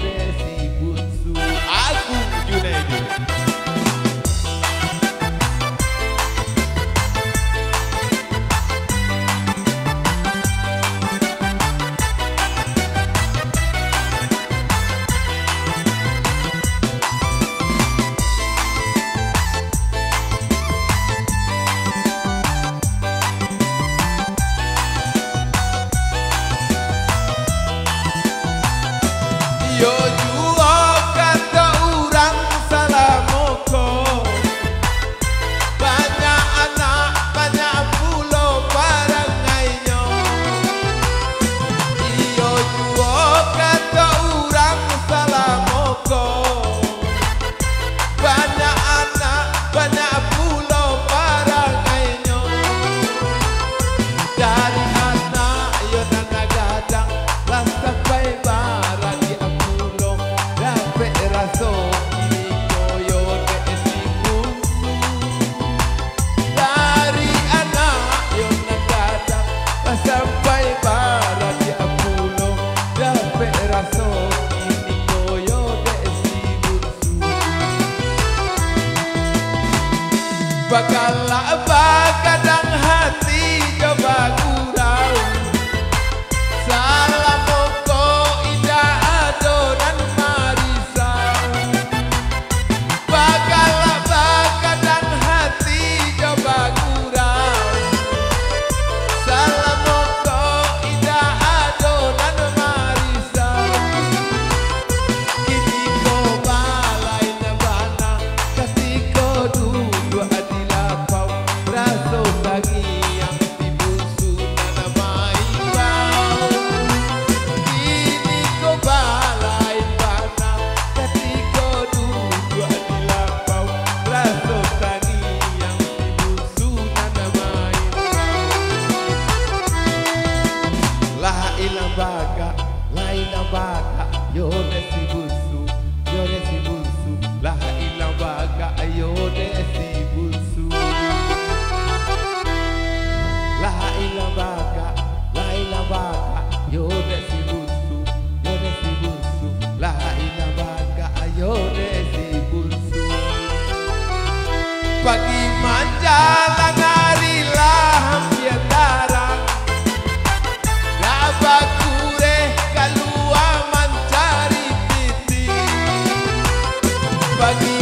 desi bunsu. Aku Junaidi. Yo juo kata urang salamoko, banyak anak banyak pulau barangainya. Yo juo kata urang salamoko, banyak anak banyak pulau barangainya. Dari anak yo nana gadang lah sampai barat di Apulo, dapat raso ini koyo desi bunsu. Dari anak yo nana gadang lah sampai barat di Apulo, dapat raso ini koyo desi bunsu. Bakal kadang hati coba gurau, salamoko indah adonan marisau. Bakal kadang hati coba gurau, salamoko indah adonan marisau. Kini ko balay na bana, kasi ko duduk di lapau, raso lagi yang dibunsu na maibau. Kini ko balay bana, kasi ko duduk di lapau, raso lagi yang dibunsu na maibau. La ilang baga, yo desi bunsu, la ilang baga, yo desi bunsu. La ilang baga, yo desi bunsu, la ilang baga, yo desi bunsu. Pagi manjalan hari lah biarang, gabakure kalua mencari titik. Pagi